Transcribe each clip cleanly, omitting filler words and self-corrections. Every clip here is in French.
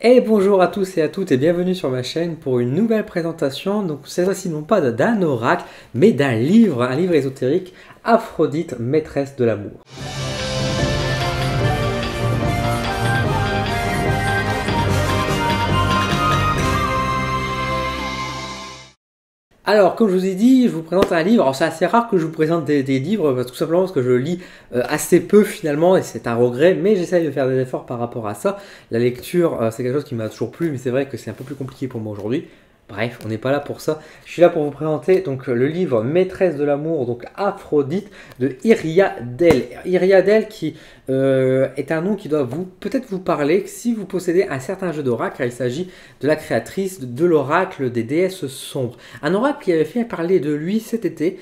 Et bonjour à tous et à toutes et bienvenue sur ma chaîne pour une nouvelle présentation. Donc cette fois-ci non pas d'un oracle, mais d'un livre, un livre ésotérique, Aphrodite, maîtresse de l'amour. Alors, comme je vous ai dit, je vous présente un livre. Alors, c'est assez rare que je vous présente des livres, tout simplement parce que je lis assez peu finalement, et c'est un regret, mais j'essaye de faire des efforts par rapport à ça. La lecture, c'est quelque chose qui m'a toujours plu, mais c'est vrai que c'est un peu plus compliqué pour moi aujourd'hui. Bref, on n'est pas là pour ça. Je suis là pour vous présenter donc le livre Maîtresse de l'amour, donc Aphrodite de Iriadel. Iriadel qui est un nom qui doit peut-être vous parler si vous possédez un certain jeu d'oracle, car il s'agit de la créatrice de l'oracle des déesses sombres. Un oracle qui avait fait parler de lui cet été,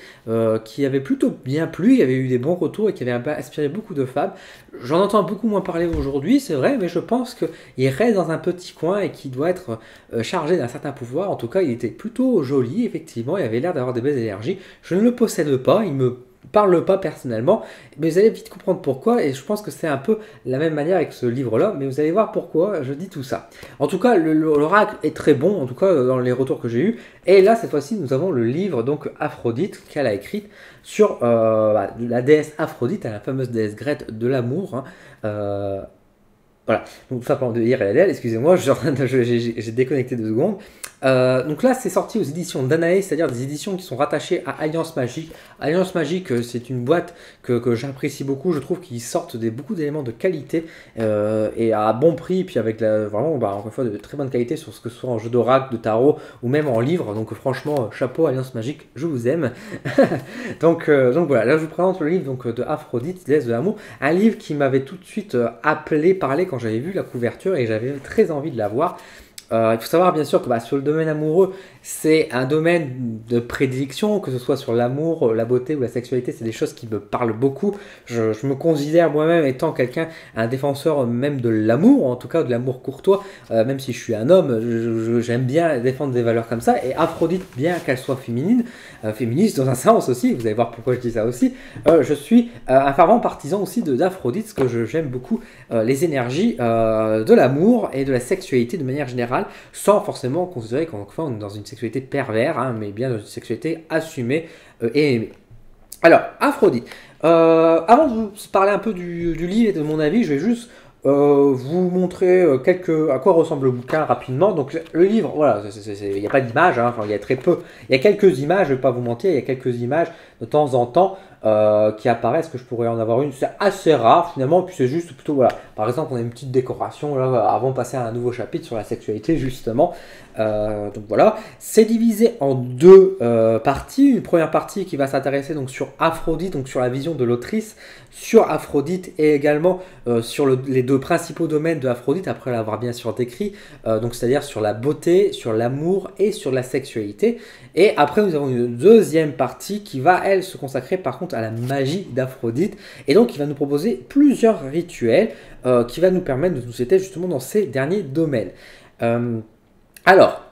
qui avait plutôt bien plu, il avait eu des bons retours et qui avait inspiré beaucoup de femmes. J'en entends beaucoup moins parler aujourd'hui, c'est vrai, mais je pense qu'il reste dans un petit coin et qu'il doit être chargé d'un certain pouvoir. En tout cas, il était plutôt joli, effectivement, il avait l'air d'avoir des belles énergies. Je ne le possède pas, il me parle pas personnellement, mais vous allez vite comprendre pourquoi, et je pense que c'est un peu la même manière avec ce livre-là, mais vous allez voir pourquoi je dis tout ça. En tout cas, l'oracle est très bon, en tout cas dans les retours que j'ai eus, et là, cette fois-ci, nous avons le livre, donc Aphrodite, qu'elle a écrit sur la déesse Aphrodite, la fameuse déesse grecque de l'amour, hein. Voilà, donc tout simplement de lire Iriadel, excusez-moi, j'ai déconnecté 2 secondes. Donc là, c'est sorti aux éditions Danae, c'est-à-dire des éditions qui sont rattachées à Alliance Magique. Alliance Magique, c'est une boîte que j'apprécie beaucoup. Je trouve qu'ils sortent beaucoup d'éléments de qualité et à bon prix, puis avec vraiment, encore une fois, de très bonne qualité sur ce que ce soit en jeu d'oracle, de tarot ou même en livre. Donc franchement, chapeau Alliance Magique, je vous aime. donc voilà, là je vous présente le livre donc, de Aphrodite, déesse de l'amour. Un livre qui m'avait tout de suite parlé quand j'avais vu la couverture et j'avais très envie de la voir. Il faut savoir bien sûr que sur le domaine amoureux, c'est un domaine de prédilection, que ce soit sur l'amour, la beauté ou la sexualité, c'est des choses qui me parlent beaucoup. Je me considère moi-même étant un défenseur même de l'amour, en tout cas de l'amour courtois, même si je suis un homme, j'aime bien défendre des valeurs comme ça. Et Aphrodite, bien qu'elle soit féminine, féministe dans un sens aussi, vous allez voir pourquoi je dis ça aussi, je suis un fervent partisan aussi d'Aphrodite, parce que j'aime beaucoup les énergies de l'amour et de la sexualité de manière générale, sans forcément considérer qu'on est dans une sexualité pervers, hein, mais bien dans une sexualité assumée et aimée. Alors, Aphrodite. Avant de vous parler un peu du livre et de mon avis, je vais juste vous montrer à quoi ressemble le bouquin rapidement. Donc le livre, voilà, il n'y a pas d'image, hein, enfin il y a très peu. Il y a quelques images, je ne vais pas vous mentir, il y a quelques images de temps en temps qui apparaissent, que je pourrais en avoir une. C'est assez rare finalement, puis c'est juste plutôt, voilà. Par exemple, on a une petite décoration là, avant de passer à un nouveau chapitre sur la sexualité justement. Donc voilà, c'est divisé en 2 parties. Une première partie qui va s'intéresser donc sur Aphrodite, donc sur la vision de l'autrice, sur Aphrodite et également sur les 2 principaux domaines de Aphrodite, après l'avoir bien sûr décrit, donc c'est-à-dire sur la beauté, sur l'amour et sur la sexualité. Et après nous avons une deuxième partie qui va elle se consacrer par contre à la magie d'Aphrodite, et donc il va nous proposer plusieurs rituels qui va nous permettre de nous aider justement dans ces derniers domaines. Alors,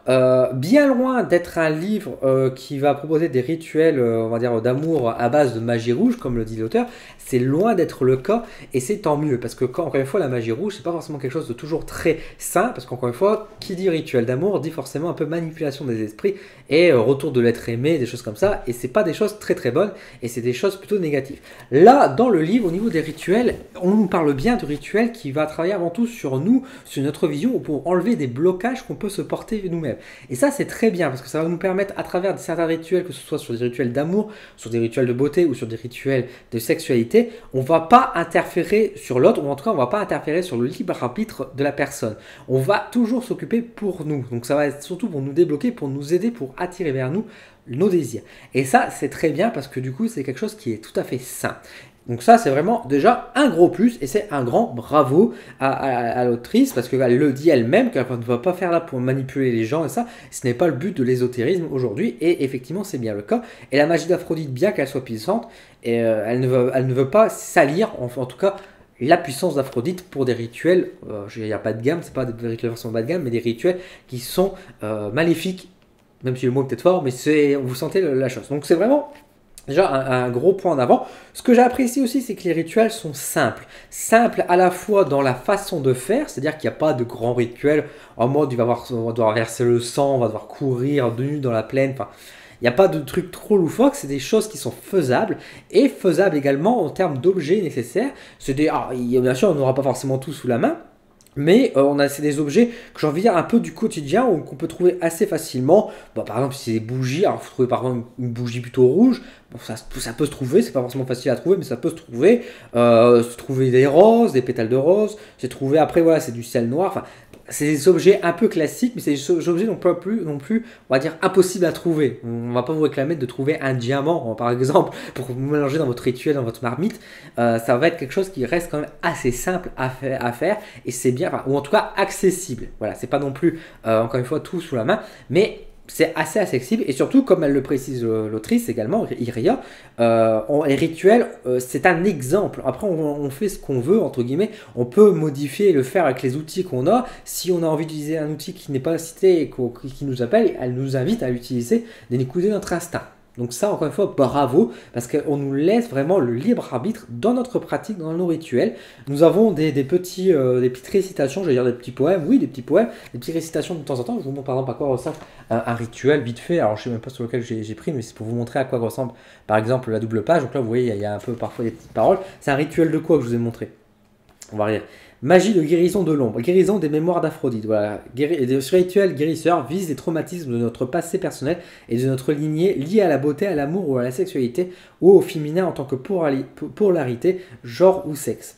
bien loin d'être un livre qui va proposer des rituels, on va dire, d'amour à base de magie rouge, comme le dit l'auteur, c'est loin d'être le cas, et c'est tant mieux, parce que encore une fois, la magie rouge, c'est pas forcément quelque chose de toujours très sain, parce qu'encore une fois, qui dit rituel d'amour, dit forcément un peu manipulation des esprits, et retour de l'être aimé, des choses comme ça, et c'est pas des choses très très bonnes, et c'est des choses plutôt négatives. Là, dans le livre, au niveau des rituels, on nous parle bien de rituels qui va travailler avant tout sur nous, sur notre vision, pour enlever des blocages qu'on peut se porter nous-mêmes. Et ça, c'est très bien parce que ça va nous permettre, à travers certains rituels, que ce soit sur des rituels d'amour, sur des rituels de beauté ou sur des rituels de sexualité, on ne va pas interférer sur l'autre, ou en tout cas, on ne va pas interférer sur le libre arbitre de la personne. On va toujours s'occuper pour nous. Donc, ça va être surtout pour nous débloquer, pour nous aider, pour attirer vers nous nos désirs. Et ça, c'est très bien parce que du coup, c'est quelque chose qui est tout à fait sain. Donc ça, c'est vraiment déjà un gros plus et c'est un grand bravo à l'autrice parce qu'elle le dit elle-même qu'elle ne va pas faire là pour manipuler les gens et ça, ce n'est pas le but de l'ésotérisme aujourd'hui et effectivement, c'est bien le cas. Et la magie d'Aphrodite, bien qu'elle soit puissante, elle ne veut pas salir, en tout cas, la puissance d'Aphrodite pour des rituels, il n'y a pas de gamme, c'est pas des rituels version bas de gamme, mais des rituels qui sont maléfiques, même si le mot est peut-être fort, mais vous sentez la chose. Donc c'est vraiment Déjà, un gros point en avant. Ce que j'apprécie aussi, c'est que les rituels sont simples. Simples à la fois dans la façon de faire, c'est-à-dire qu'il n'y a pas de grands rituels en mode on va devoir verser le sang, on va devoir courir de nu dans la plaine. Enfin, il n'y a pas de trucs trop loufoques, c'est des choses qui sont faisables et faisables également en termes d'objets nécessaires. Bien sûr, on n'aura pas forcément tout sous la main, mais c'est des objets que j'ai envie de dire un peu du quotidien ou qu'on peut trouver assez facilement. Bon, par exemple, si c'est des bougies, alors vous trouvez par exemple une bougie plutôt rouge, bon, ça peut se trouver, c'est pas forcément facile à trouver, mais ça peut se trouver. Se trouver des roses, des pétales de rose, c'est trouver après, voilà, c'est du sel noir. Enfin, c'est des objets un peu classiques, mais c'est des objets non plus, on va dire, impossibles à trouver. On va pas vous réclamer de trouver un diamant, par exemple, pour vous mélanger dans votre rituel, dans votre marmite. Ça va être quelque chose qui reste quand même assez simple à faire et c'est bien, enfin, ou en tout cas accessible. Voilà, c'est pas non plus, encore une fois, tout sous la main, mais c'est assez accessible et surtout, comme elle le précise l'autrice également, Iria, les rituels, c'est un exemple. Après, on fait ce qu'on veut, entre guillemets. On peut modifier et le faire avec les outils qu'on a. Si on a envie d'utiliser un outil qui n'est pas cité et qui nous appelle, elle nous invite à l'utiliser, d'écouter notre instinct. Donc ça, encore une fois, bravo, parce qu'on nous laisse vraiment le libre arbitre dans notre pratique, dans nos rituels. Nous avons des petites récitations, je vais dire des petits poèmes, oui, des petits poèmes, des petites récitations de temps en temps. Je vous montre par exemple à quoi ressemble un rituel vite fait. Alors je sais même pas sur lequel j'ai pris, mais c'est pour vous montrer à quoi ressemble, par exemple, la double page. Donc là, vous voyez, il y a un peu parfois des petites paroles. C'est un rituel de quoi que je vous ai montré? On va regarder. Magie de guérison de l'ombre, guérison des mémoires d'Aphrodite. Voilà. Ce rituel guérisseur vise les traumatismes de notre passé personnel et de notre lignée liés à la beauté, à l'amour ou à la sexualité ou au féminin en tant que polarité, genre ou sexe.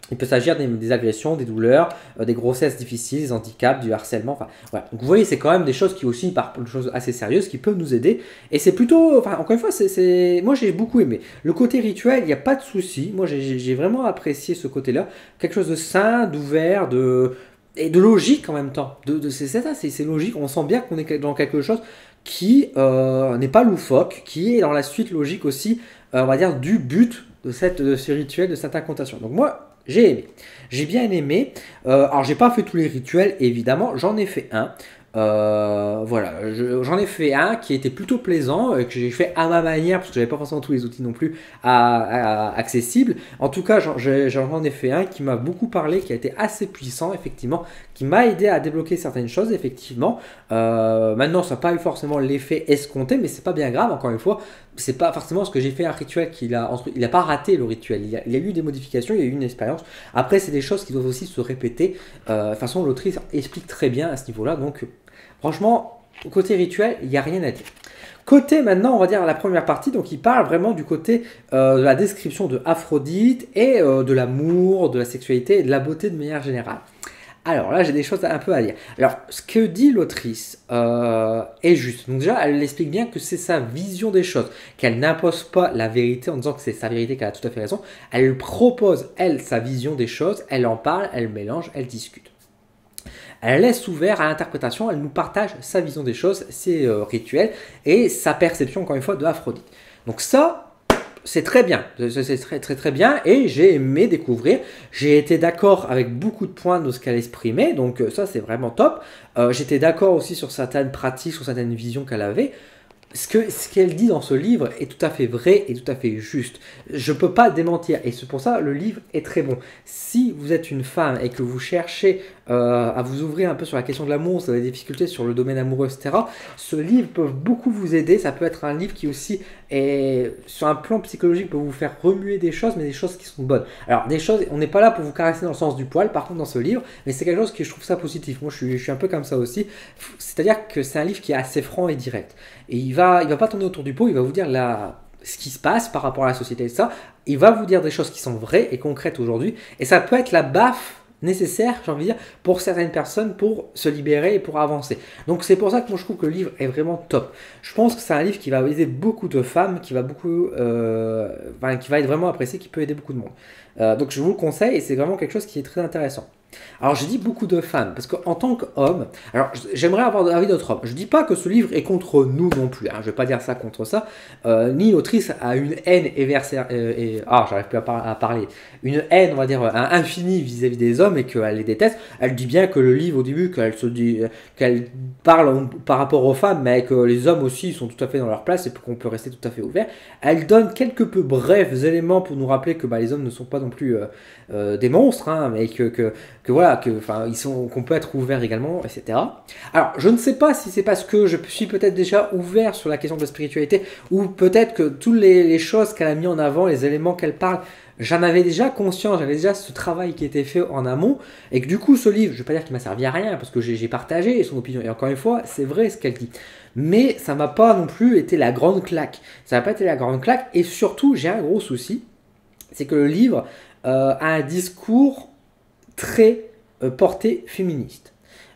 Il peut s'agir des agressions, des douleurs, des grossesses difficiles, des handicaps, du harcèlement. Enfin, voilà. Donc vous voyez, c'est quand même des choses qui aussi, par des choses assez sérieuses, qui peuvent nous aider. Et c'est plutôt, enfin, encore une fois, moi j'ai beaucoup aimé. Le côté rituel, il n'y a pas de souci. Moi j'ai vraiment apprécié ce côté-là. Quelque chose de sain, d'ouvert, et de logique en même temps. C'est ça, c'est logique. On sent bien qu'on est dans quelque chose qui n'est pas loufoque, qui est dans la suite logique aussi, on va dire, du but de ce rituel, de cette incantation. Donc moi, j'ai aimé. J'ai bien aimé. Alors, j'ai pas fait tous les rituels, évidemment. J'en ai fait un. Voilà, j'en ai fait un qui était plutôt plaisant, que j'ai fait à ma manière, parce que j'avais pas forcément tous les outils non plus accessibles. En tout cas, j'en ai fait un qui m'a beaucoup parlé, qui a été assez puissant, effectivement, qui m'a aidé à débloquer certaines choses, effectivement. Maintenant, ça n'a pas eu forcément l'effet escompté, mais c'est pas bien grave, encore une fois. C'est pas forcément ce que j'ai fait un rituel il a pas raté le rituel, il y a eu des modifications, il y a eu une expérience. Après, c'est des choses qui doivent aussi se répéter. De toute façon, l'autrice explique très bien à ce niveau-là, donc franchement, côté rituel, il n'y a rien à dire. Côté maintenant, on va dire la première partie, donc il parle vraiment du côté de la description de Aphrodite et de l'amour, de la sexualité et de la beauté de manière générale. Alors là, j'ai des choses un peu à dire. Alors, ce que dit l'autrice est juste. Donc déjà, elle explique bien que c'est sa vision des choses, qu'elle n'impose pas la vérité en disant que c'est sa vérité, qu'elle a tout à fait raison. Elle propose, elle, sa vision des choses, elle en parle, elle mélange, elle discute. Elle laisse ouvert à l'interprétation, elle nous partage sa vision des choses, ses rituels et sa perception, encore une fois, de Aphrodite. Donc ça, c'est très bien, c'est très très très bien et j'ai aimé découvrir. J'ai été d'accord avec beaucoup de points de ce qu'elle exprimait, donc ça c'est vraiment top. J'étais d'accord aussi sur certaines pratiques, sur certaines visions qu'elle avait. Ce qu'elle dit dans ce livre est tout à fait vrai et tout à fait juste. Je ne peux pas démentir et c'est pour ça le livre est très bon. Si vous êtes une femme et que vous cherchez à vous ouvrir un peu sur la question de l'amour, vous avez des difficultés sur le domaine amoureux, etc., ce livre peut beaucoup vous aider. Ça peut être un livre qui aussi est sur un plan psychologique peut vous faire remuer des choses, mais des choses qui sont bonnes. Alors des choses, on n'est pas là pour vous caresser dans le sens du poil, par contre dans ce livre, mais c'est quelque chose qui je trouve ça positif. Moi je suis un peu comme ça aussi. C'est-à-dire que c'est un livre qui est assez franc et direct. Et il va pas tourner autour du pot, il va vous dire ce qui se passe par rapport à la société et ça. Il va vous dire des choses qui sont vraies et concrètes aujourd'hui. Et ça peut être la baffe nécessaire, j'ai envie de dire, pour certaines personnes pour se libérer et pour avancer. Donc c'est pour ça que moi je trouve que le livre est vraiment top. Je pense que c'est un livre qui va aider beaucoup de femmes, qui va être vraiment apprécié, qui peut aider beaucoup de monde. Donc je vous le conseille et c'est vraiment quelque chose qui est très intéressant. Alors je dis beaucoup de femmes, parce qu'en tant qu'homme, alors j'aimerais avoir l'avis d'autres hommes. Je dis pas que ce livre est contre nous non plus, hein, je vais pas dire ça contre ça, ni l'autrice a une haine j'arrive plus à parler, une haine, on va dire, infinie vis-à-vis des hommes et qu'elle les déteste. Elle dit bien que le livre au début, qu'elle parle par rapport aux femmes, mais que les hommes aussi sont tout à fait dans leur place et qu'on peut rester tout à fait ouvert. Elle donne quelques peu brefs éléments pour nous rappeler que les hommes ne sont pas non plus des monstres, hein, mais que voilà, qu'on peut être ouvert également, etc. Alors, je ne sais pas si c'est parce que je suis peut-être déjà ouvert sur la question de la spiritualité, ou peut-être que toutes les choses qu'elle a mis en avant, les éléments qu'elle parle, j'en avais déjà conscience, j'avais déjà ce travail qui était fait en amont, et que du coup, ce livre, je ne vais pas dire qu'il m'a servi à rien, parce que j'ai partagé son opinion, et encore une fois, c'est vrai ce qu'elle dit. Mais ça m'a pas non plus été la grande claque. Ça n'a pas été la grande claque, et surtout, j'ai un gros souci, c'est que le livre a un discours très portée féministe.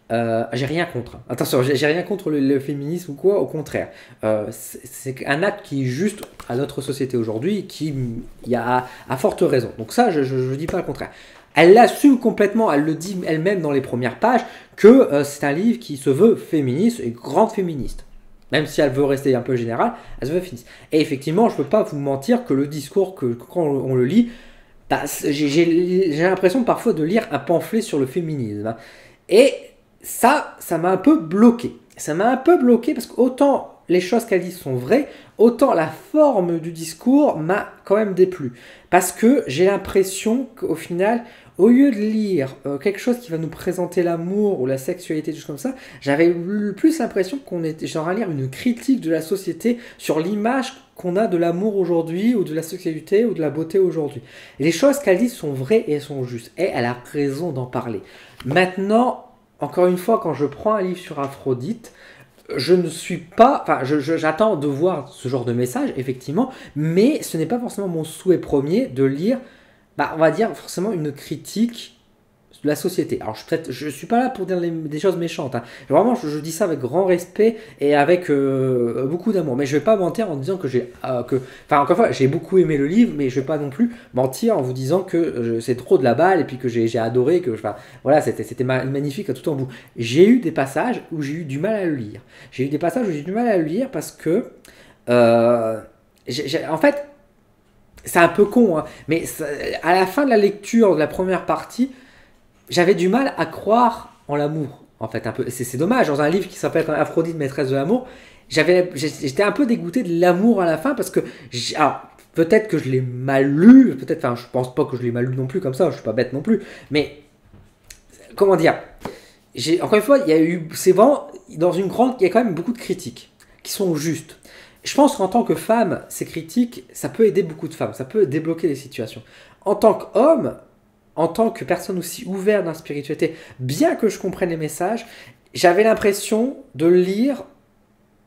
J'ai rien contre. Attention, j'ai rien contre le féminisme ou quoi, au contraire. C'est un acte qui est juste à notre société aujourd'hui, qui y a à forte raison. Donc ça, je ne dis pas le contraire. Elle l'assume complètement, elle le dit elle-même dans les premières pages, que c'est un livre qui se veut féministe et grande féministe. Même si elle veut rester un peu générale, elle se veut féministe. Et effectivement, je ne peux pas vous mentir que le discours, quand on le lit, j'ai l'impression parfois de lire un pamphlet sur le féminisme. Et ça m'a un peu bloqué. Ça m'a un peu bloqué parce qu'autant les choses qu'elle dit sont vraies, autant la forme du discours m'a quand même déplu. Parce que j'ai l'impression qu'au final, au lieu de lire quelque chose qui va nous présenter l'amour ou la sexualité, des choses comme ça, j'avais plus l'impression qu'on était genre à lire une critique de la société sur l'image qu'on a de l'amour aujourd'hui, ou de la sexualité, ou de la beauté aujourd'hui. Et les choses qu'elle dit sont vraies et elles sont justes. Et elle a raison d'en parler. Maintenant, encore une fois, quand je prends un livre sur Aphrodite, je ne suis pas... Enfin, j'attends de voir ce genre de message, effectivement, mais ce n'est pas forcément mon souhait premier de lire, on va dire, forcément une critique de la société. Alors, je suis pas là pour dire des choses méchantes. Hein. Vraiment, je dis ça avec grand respect et avec beaucoup d'amour. Mais je vais pas mentir en disant que encore une fois, j'ai beaucoup aimé le livre, mais je vais pas non plus mentir en vous disant que c'est trop de la balle et puis que j'ai adoré, voilà, c'était magnifique à tout en bout. J'ai eu des passages où j'ai eu du mal à le lire. J'ai eu des passages où j'ai eu du mal à le lire parce que, en fait, c'est un peu con, hein, mais à la fin de la lecture de la première partie, j'avais du mal à croire en l'amour, en fait, un peu. C'est dommage, dans un livre qui s'appelle Aphrodite, maîtresse de l'amour, j'étais un peu dégoûté de l'amour à la fin, parce que, alors, peut-être que je l'ai mal lu, je pense pas que je l'ai mal lu non plus comme ça, je suis pas bête non plus, mais, comment dire, encore une fois, c'est vraiment, il y a quand même beaucoup de critiques, qui sont justes. Je pense qu'en tant que femme, ces critiques, ça peut aider beaucoup de femmes, ça peut débloquer des situations. En tant qu'homme, en tant que personne aussi ouverte dans la spiritualité, bien que je comprenne les messages, j'avais l'impression de lire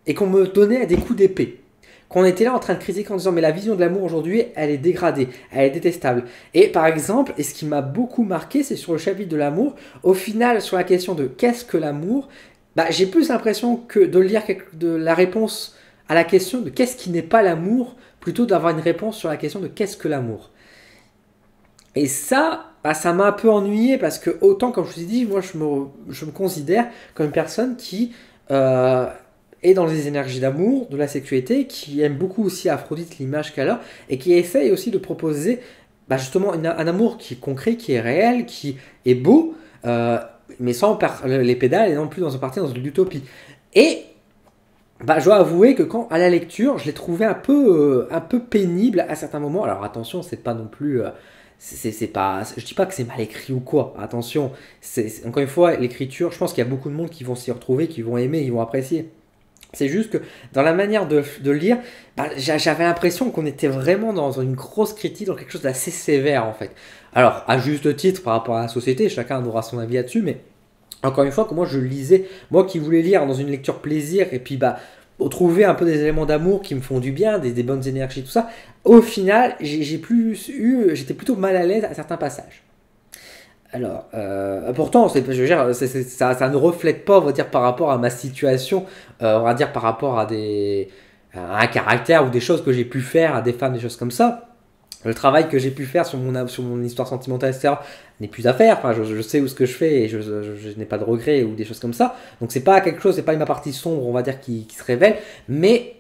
et qu'on me donnait des coups d'épée. Qu'on était là en train de critiquer en disant mais la vision de l'amour aujourd'hui, elle est dégradée, elle est détestable. Et par exemple, et ce qui m'a beaucoup marqué, c'est sur le chapitre de l'amour, au final, sur la question de qu'est-ce que l'amour, j'ai plus l'impression que de lire de la réponse à la question de qu'est-ce qui n'est pas l'amour, plutôt d'avoir une réponse sur la question de qu'est-ce que l'amour. Et ça, ça m'a un peu ennuyé parce que autant, comme je vous ai dit, moi je me considère comme une personne qui est dans les énergies d'amour, de la sexualité, qui aime beaucoup aussi Aphrodite, l'image qu'elle a, et qui essaye aussi de proposer justement un amour qui est concret, qui est réel, qui est beau, mais sans les pédales et non plus dans l'utopie. Et je dois avouer que à la lecture, je l'ai trouvé un peu pénible à certains moments. Alors attention, c'est pas non plus... je dis pas que c'est mal écrit ou quoi, attention, encore une fois, l'écriture, je pense qu'il y a beaucoup de monde qui vont s'y retrouver, qui vont aimer, qui vont apprécier. C'est juste que dans la manière de lire, j'avais l'impression qu'on était vraiment dans une grosse critique, dans quelque chose d'assez sévère en fait. Alors, à juste titre par rapport à la société, chacun aura son avis là-dessus, mais encore une fois, comment je lisais, moi qui voulais lire dans une lecture plaisir, et puis trouver un peu des éléments d'amour qui me font du bien, des bonnes énergies, tout ça, au final, j'étais plutôt mal à l'aise à certains passages. Alors, pourtant, ça ne reflète pas, on va dire, par rapport à ma situation, on va dire par rapport à un caractère ou des choses que j'ai pu faire à des femmes, des choses comme ça. le travail que j'ai pu faire sur mon histoire sentimentale, etc., n'est plus à faire. Enfin, je sais où ce que je fais et je n'ai pas de regrets ou des choses comme ça. Donc c'est pas quelque chose, c'est pas ma partie sombre, on va dire, qui se révèle. Mais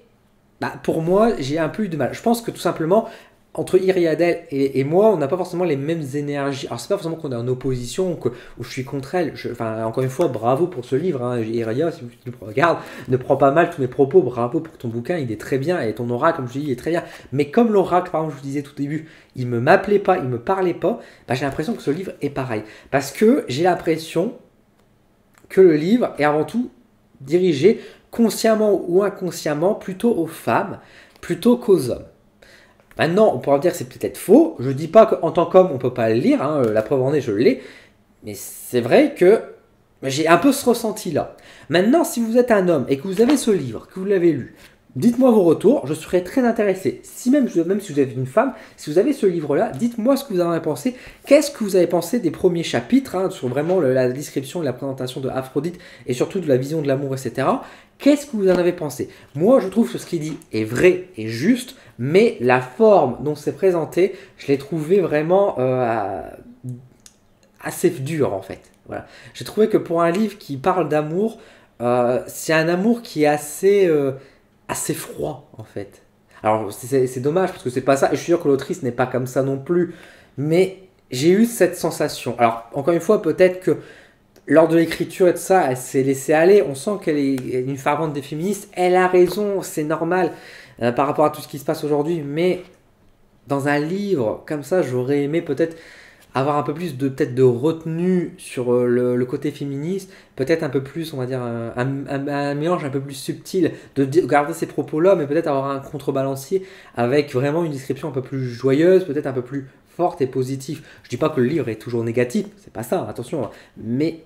bah, pour moi, j'ai un peu eu de mal. Je pense que tout simplement, entre Iriadel et moi, on n'a pas forcément les mêmes énergies. Alors c'est pas forcément qu'on est en opposition ou je suis contre elle. Enfin, encore une fois, bravo pour ce livre. Hein. Iria, si tu le regardes, ne prends pas mal tous mes propos. Bravo pour ton bouquin, il est très bien. Et ton oracle, comme je dis, il est très bien. Mais comme l'oracle, par exemple, je vous disais tout au début, il me m'appelait pas, il me parlait pas, bah, j'ai l'impression que ce livre est pareil. Parce que j'ai l'impression que le livre est avant tout dirigé consciemment ou inconsciemment plutôt aux femmes plutôt qu'aux hommes. Maintenant, on pourra dire que c'est peut-être faux. Je ne dis pas qu'en tant qu'homme, on ne peut pas le lire. Hein, la preuve en est, je l'ai. Mais c'est vrai que j'ai un peu ce ressenti-là. Maintenant, si vous êtes un homme et que vous avez ce livre, que vous l'avez lu, dites-moi vos retours. Je serais très intéressé. Même si vous êtes une femme, si vous avez ce livre-là, dites-moi ce que vous en avez pensé. Qu'est-ce que vous avez pensé des premiers chapitres, hein, sur vraiment la description et la présentation de Aphrodite et surtout de la vision de l'amour, etc. Qu'est-ce que vous en avez pensé? Moi, je trouve que ce qu'il dit est vrai et juste, mais la forme dont c'est présenté, je l'ai trouvé vraiment assez dur, en fait. Voilà. J'ai trouvé que pour un livre qui parle d'amour, c'est un amour qui est assez froid, en fait. Alors, c'est dommage, parce que c'est pas ça, et je suis sûr que l'autrice n'est pas comme ça non plus, mais j'ai eu cette sensation. Alors, encore une fois, peut-être que lors de l'écriture et de ça, elle s'est laissée aller. On sent qu'elle est une fervente des féministes. Elle a raison, c'est normal par rapport à tout ce qui se passe aujourd'hui. Mais dans un livre comme ça, j'aurais aimé peut-être avoir un peu plus de retenue sur le côté féministe. Peut-être un peu plus, on va dire, un mélange un peu plus subtil de garder ces propos-là, mais peut-être avoir un contrebalancier avec vraiment une description un peu plus joyeuse, peut-être un peu plus forte et positive. Je dis pas que le livre est toujours négatif, c'est pas ça, attention. Mais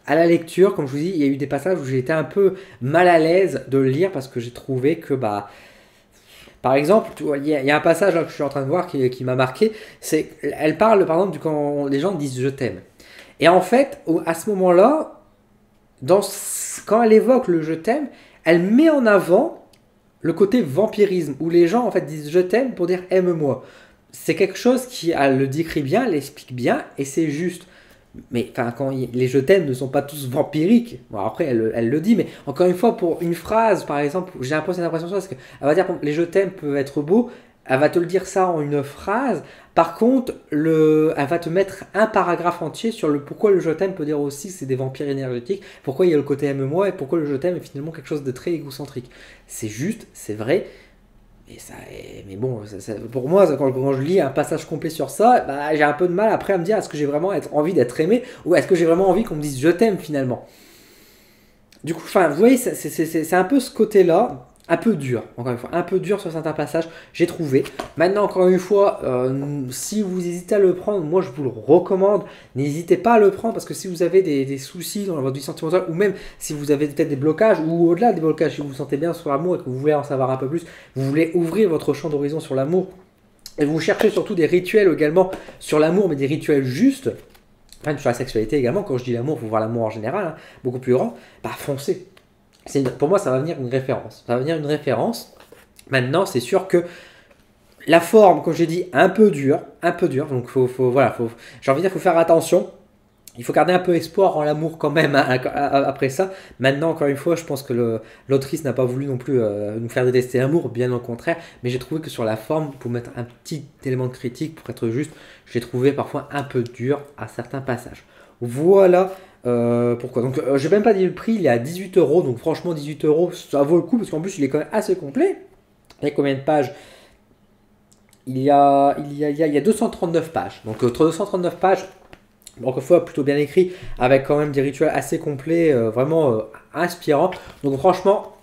à la lecture, comme je vous dis, il y a eu des passages où j'ai été un peu mal à l'aise de le lire parce que j'ai trouvé que, bah, par exemple, il y a un passage là, que je suis en train de voir qui m'a marqué. Elle parle, par exemple, quand les gens disent je t'aime. Et en fait, à ce moment-là, quand elle évoque le je t'aime, elle met en avant le côté vampirisme où les gens en fait disent je t'aime pour dire aime-moi. C'est quelque chose qui elle le décrit bien, l'explique bien et c'est juste. Mais quand les je t'aime ne sont pas tous vampiriques, bon, après elle le dit, mais encore une fois, pour une phrase par exemple, j'ai un peu cette impression parce qu'elle va dire que les je t'aime peuvent être beaux, elle va te le dire ça en une phrase, par contre, elle va te mettre un paragraphe entier sur le pourquoi le je t'aime peut dire aussi que c'est des vampires énergétiques, pourquoi il y a le côté aime-moi et pourquoi le je t'aime est finalement quelque chose de très égocentrique. C'est juste, c'est vrai. Mais bon, pour moi, quand je lis un passage complet sur ça, bah, j'ai un peu de mal après à me dire est-ce que j'ai vraiment envie d'être aimé ou est-ce que j'ai vraiment envie qu'on me dise je t'aime finalement. Du coup, vous voyez, c'est un peu ce côté-là, un peu dur, encore une fois, un peu dur sur certains passages, j'ai trouvé. Maintenant, encore une fois, si vous hésitez à le prendre, moi je vous le recommande, n'hésitez pas à le prendre parce que si vous avez des soucis dans votre vie sentimentale ou même si vous avez peut-être des blocages ou au-delà des blocages, si vous vous sentez bien sur l'amour et que vous voulez en savoir un peu plus, vous voulez ouvrir votre champ d'horizon sur l'amour et vous cherchez surtout des rituels également sur l'amour, mais des rituels justes. Enfin, sur la sexualité également, quand je dis l'amour, il faut voir l'amour en général, hein, beaucoup plus grand, bah foncez. Pour moi, ça va venir une référence. Ça va venir une référence. Maintenant, c'est sûr que la forme, comme j'ai dit, un peu dure. Donc, j'ai envie de dire, faut faire attention. Il faut garder un peu espoir en l'amour quand même après ça. Maintenant, encore une fois, je pense que l'autrice n'a pas voulu non plus nous faire détester l'amour, bien au contraire. Mais j'ai trouvé que sur la forme, pour mettre un petit élément de critique, pour être juste, j'ai trouvé parfois un peu dur à certains passages. Voilà pourquoi. Donc, je n'ai même pas dit le prix, il est à 18 €. Donc, franchement, 18 €, ça vaut le coup parce qu'en plus, il est quand même assez complet. Il y a combien de pages? Il y a 239 pages. Donc, entre 239 pages. Encore une fois, plutôt bien écrit, avec quand même des rituels assez complets, vraiment inspirants. Donc franchement,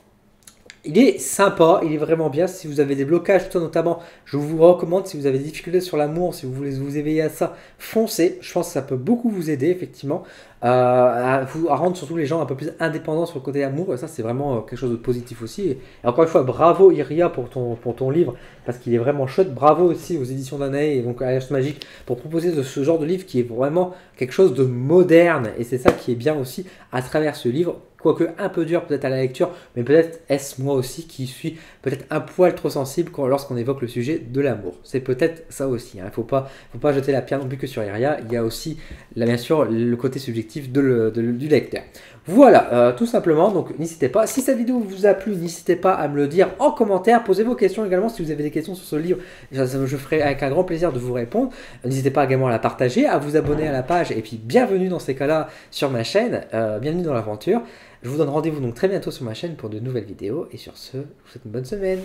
il est sympa, il est vraiment bien. Si vous avez des blocages, tout ça, notamment, je vous recommande, si vous avez des difficultés sur l'amour, si vous voulez vous éveiller à ça, foncez. Je pense que ça peut beaucoup vous aider, effectivement, à rendre surtout les gens un peu plus indépendants sur le côté amour. Et ça, c'est vraiment quelque chose de positif aussi. Et encore une fois, bravo Iria pour ton livre, parce qu'il est vraiment chouette. Bravo aussi aux éditions Danae et donc à Alliance Magique pour proposer ce genre de livre qui est vraiment quelque chose de moderne. Et c'est ça qui est bien aussi à travers ce livre. quoique un peu dur peut-être à la lecture, mais peut-être est-ce moi aussi qui suis peut-être un poil trop sensible lorsqu'on évoque le sujet de l'amour. C'est peut-être ça aussi, hein. Faut pas jeter la pierre non plus que sur Iria, il y a aussi, là, bien sûr, le côté subjectif du lecteur. Voilà, tout simplement, donc n'hésitez pas, si cette vidéo vous a plu, n'hésitez pas à me le dire en commentaire, posez vos questions également si vous avez des questions sur ce livre, je ferai avec un grand plaisir de vous répondre. N'hésitez pas également à la partager, à vous abonner à la page, et puis bienvenue dans ces cas-là sur ma chaîne, bienvenue dans l'aventure. Je vous donne rendez-vous donc très bientôt sur ma chaîne pour de nouvelles vidéos, et sur ce, je vous souhaite une bonne semaine.